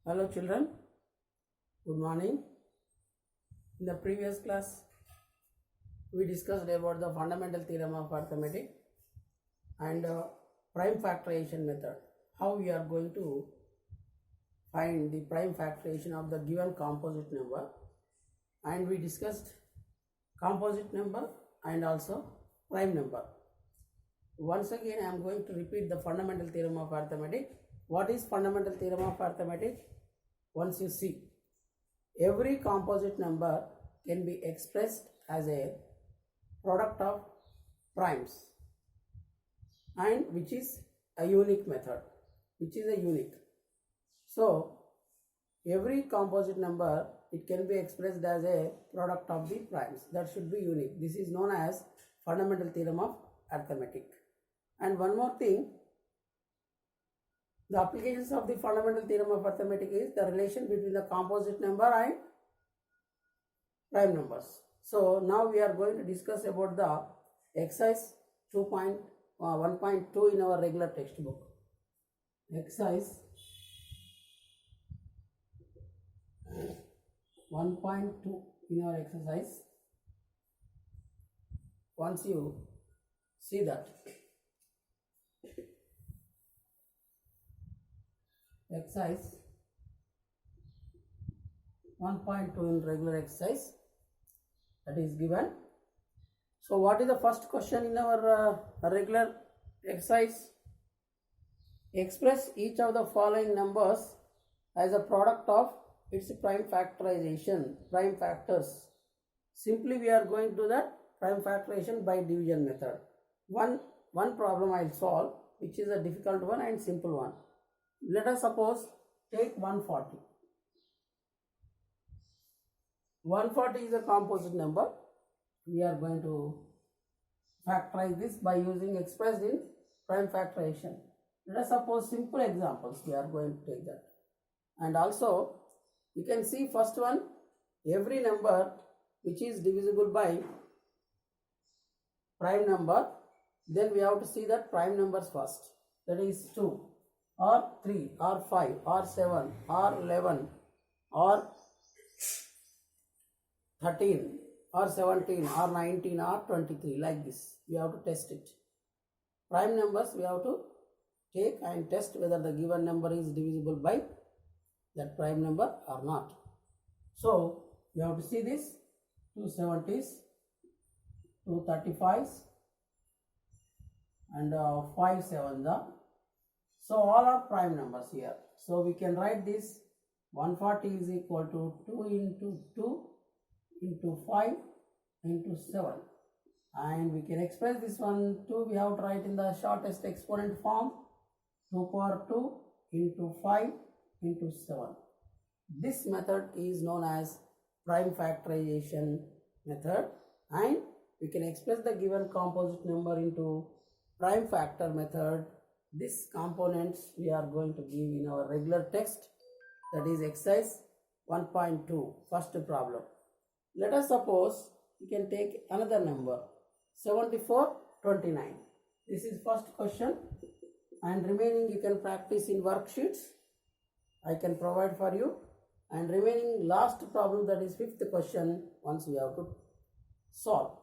Hello children, good morning. In the previous class, we discussed about the fundamental theorem of arithmetic and prime factorization method. How we are going to find the prime factorization of the given composite number, and we discussed composite number and also prime number. Once again, I am going to repeat the fundamental theorem of arithmetic. What is fundamental theorem of arithmetic? Once you see, every composite number can be expressed as a product of primes, and which is a unique method, So every composite number, it can be expressed as a product of the primes. That should be unique. This is known as fundamental theorem of arithmetic. And one more thing, the applications of the fundamental theorem of arithmetic is the relation between the composite number and prime numbers. So now we are going to discuss about the exercise 1.2 in our regular textbook. Exercise 1.2 in our exercise. Once you see that, exercise 1.2 in regular exercise, that is given. So what is the first question in our regular exercise? Express each of the following numbers as a product of its prime factorization, prime factors. Simply we are going to do that prime factorization by division method. One problem I will solve, which is a difficult one and simple one. Let us suppose take 140. 140 is a composite number. We are going to factorize this by using expressed in prime factorization. Let us suppose simple examples we are going to take that. And also you can see first one, every number which is divisible by prime number, then we have to see that prime numbers first. That is 2 or 3 or 5 or 7 or 11 or 13 or 17 or 19 or 23, like this. We have to test it. Prime numbers we have to take and test whether the given number is divisible by that prime number or not. So you have to see this 2 70s, 2 35s and 5 7s. So all are prime numbers here. So we can write this 140 is equal to 2 into 2 into 5 into 7, and we can express this one 2 we have to write in the shortest exponent form, 2 power 2 into 5 into 7. This method is known as prime factorization method, and we can express the given composite number into prime factor method. These components we are going to give in our regular text, that is exercise 1.2, first problem. Let us suppose you can take another number 7429. This is first question, and remaining you can practice in worksheets I can provide for you, and remaining last problem, that is fifth question, once we have to solve.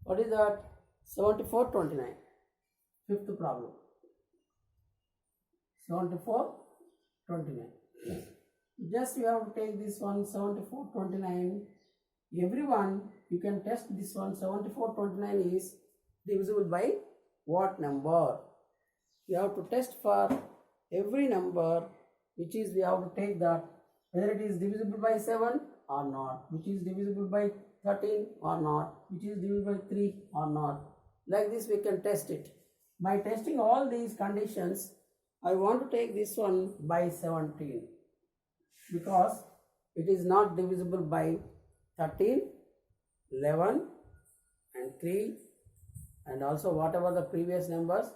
What is that? 7429, fifth problem. 7429. Just you have to take this one 7429. Everyone you can test this one. 7429 is divisible by what number? You have to test for every number, which is we have to take that whether it is divisible by 7 or not, which is divisible by 13 or not, which is divisible by 3 or not. Like this we can test it. By testing all these conditions, I want to take this one by 17 because it is not divisible by 13, 11 and 3, and also whatever the previous numbers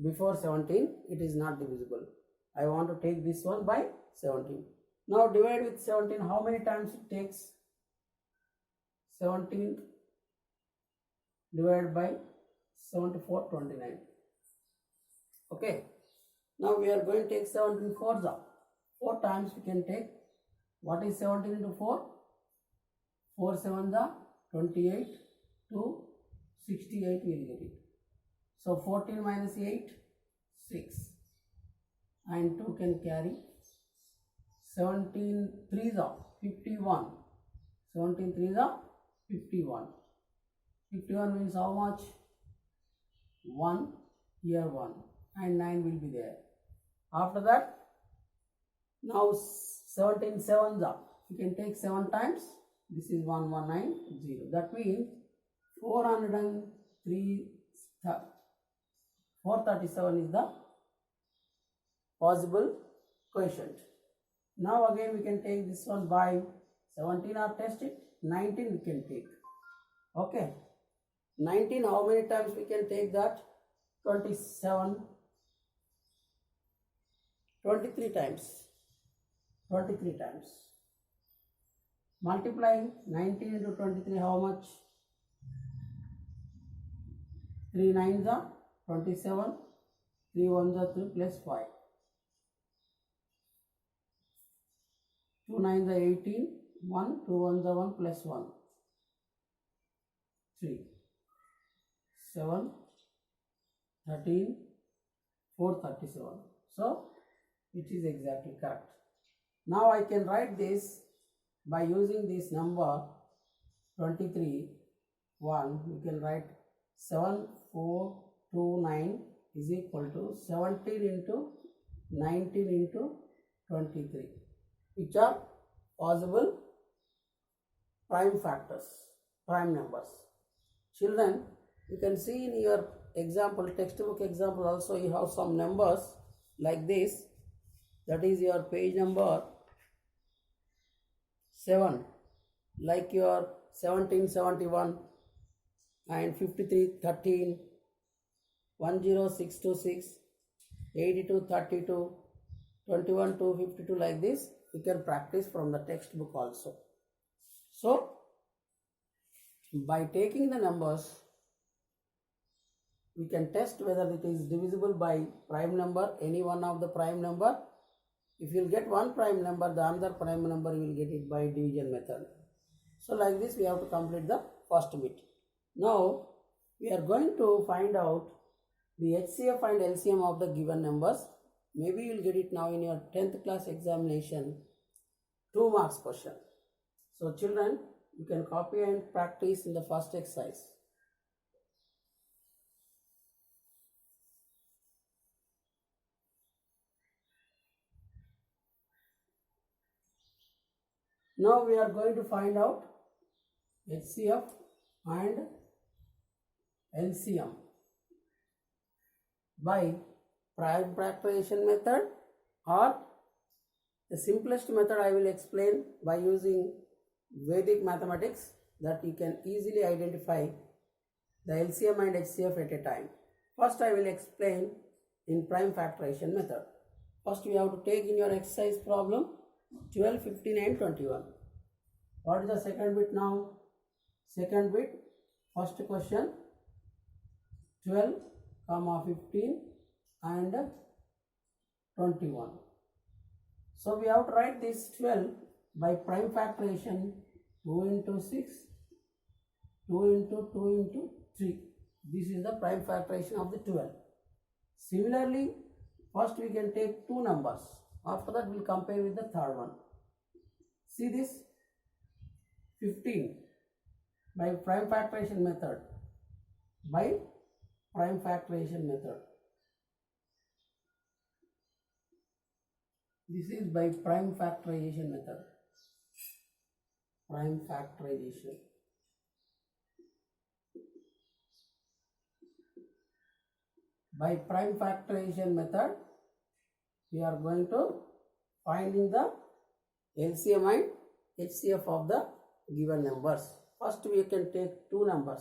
before 17, it is not divisible. I want to take this one by 17. Now divide with 17, how many times it takes? 17 divided by 7429. Okay. Now we are going to take 17 fours up. 4 times we can take. What is 17 into 4? 4 7s are 28 to 68 we will get it. So 14 minus 8, 6. And 2 can carry. 17 3s are 51. 17 3s are 51. 51 means how much? 1, here 1. And 9 will be there. After that, now 17 7s are. You can take 7 times. This is 1190. That means 437 is the possible quotient. Now again we can take this one by 17 or test it. 19 we can take. Okay. 19, how many times we can take that? 27. 23 times. 23 times. Multiplying 19 into 23, how much? 3 9s are 27. 3 1s are 3 plus 5. 2 9s are 18. 1, 2 1s are 1 plus 1. 3. 7. 13. 437. So, it is exactly correct. Now I can write this by using this number 23 1. We can write 7429 is equal to 17 into 19 into 23, which are possible prime factors, prime numbers. Children, you can see in your example, textbook example also, you have some numbers like this. That is your page number 7, like your 1771 and 5313, 10626, 8232, 21252, like this. You can practice from the textbook also. So, by taking the numbers, we can test whether it is divisible by prime number, any one of the prime number. If you will get one prime number, the another prime number you will get it by division method. So like this we have to complete the first bit. Now we are going to find out the HCF and LCM of the given numbers. Maybe you will get it now in your 10th class examination, 2 marks question. So children, you can copy and practice in the first exercise. Now we are going to find out HCF and LCM by prime factorization method, or the simplest method I will explain by using Vedic mathematics, that you can easily identify the LCM and HCF at a time. First I will explain in prime factorization method. First we have to take in your exercise problem 12, 15 and 21. What is the second bit now? Second bit, first question 12, 15 and 21. So we have to write this 12 by prime factorization, 2 into 6, 2 into 2 into 3. This is the prime factorization of the 12. Similarly, first we can take two numbers. After that we will compare with the third one. See this 15 by prime factorization method. By prime factorization method. This is by prime factorization method. Prime factorization. By prime factorization method, we are going to finding the LCM and HCF of the given numbers. First we can take two numbers,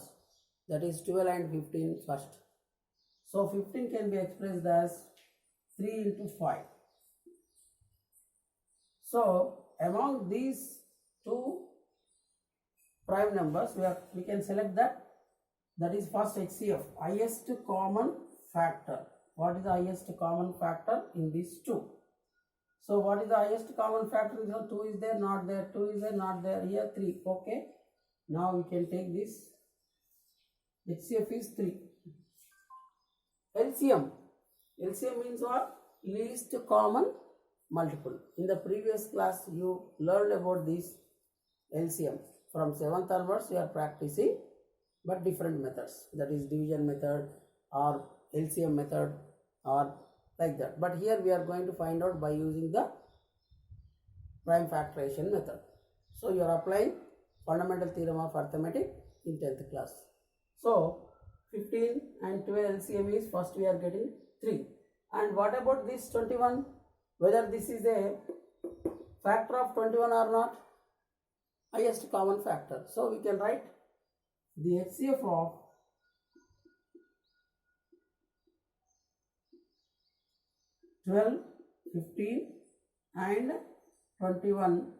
that is 12 and 15 first. So 15 can be expressed as 3 into 5. So among these two prime numbers, we can select that That is first HCF, highest common factor. What is the highest common factor in these two? So what is the highest common factor? So 2 is there, not there, 2 is there, not there, here 3. Okay. Now we can take this. HCF is 3. LCM. LCM means what? Least common multiple. In the previous class you learned about this LCM. From 7th onwards you are practicing, but different methods. That is division method or LCM method or like that. But here we are going to find out by using the prime factorization method. So you are applying fundamental theorem of arithmetic in 10th class. So 15 and 12 LCM is first we are getting 3. And what about this 21? Whether this is a factor of 21 or not? Highest common factor. So we can write the HCF of 12, 15 and 21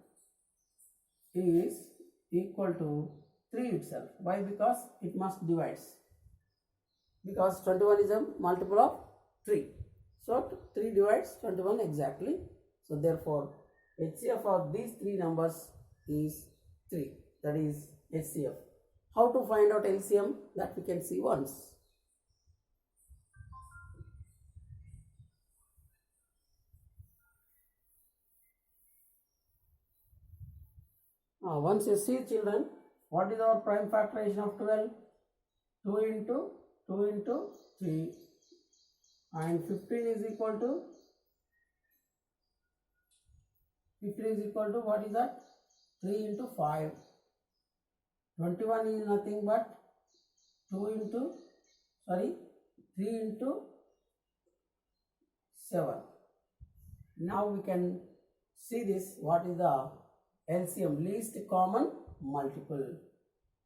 is equal to 3 itself. Why? Because it must divides. Because 21 is a multiple of 3. So 3 divides 21 exactly. So therefore HCF of these 3 numbers is 3. That is HCF. How to find out LCM? That we can see once. Once you see, children, what is our prime factorization of 12? 2 into 3 and 15 is equal to what is that? 3 into 5. 21 is nothing but 3 into 7. Now we can see this. What is the LCM? Least common multiple.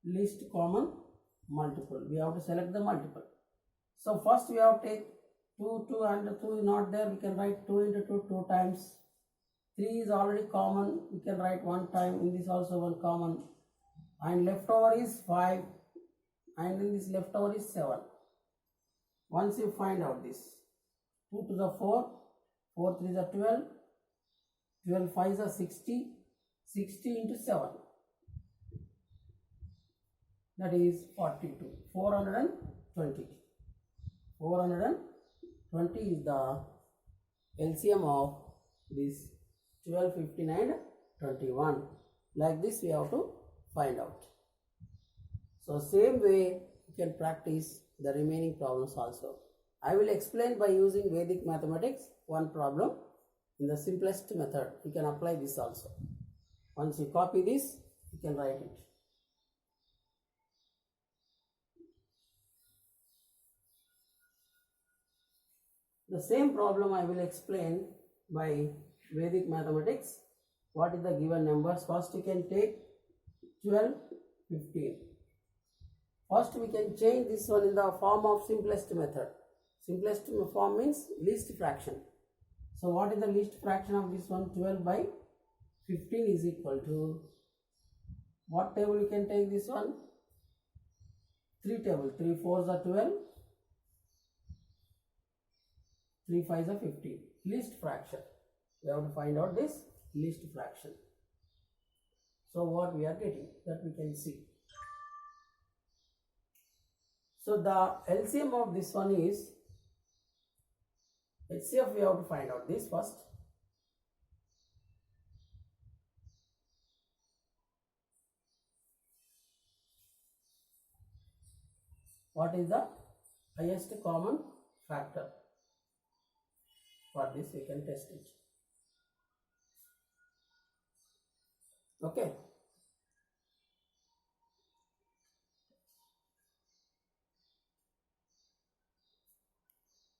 Least common multiple. We have to select the multiple. So first we have to take 2 and 2 is not there. We can write 2 into 2 2 times. 3 is already common. We can write 1 time. In this also 1 common. And leftover is 5. And in this leftover is 7. Once you find out this, 2 to the 4, 4 3 is a 12, 12 5 is a 60, 60 into 7. That is 42. 420. 420 is the LCM of this 12, 15 and 21. Like this we have to find out. So same way you can practice the remaining problems also. I will explain by using Vedic mathematics one problem in the simplest method. You can apply this also. Once you copy this, you can write it. The same problem I will explain by Vedic mathematics. What is the given numbers? First you can take 12, 15. First we can change this one in the form of simplest method. Simplest form means least fraction. So what is the least fraction of this one? 12 by 15 is equal to what table you can take this one? 3 table. 3 4s are 12. 3 5s are 15. Least fraction. We have to find out this least fraction. So what we are getting, that we can see. So the LCM of this one is HCF. We have to find out this first. What is the highest common factor? For this we can test it. Okay.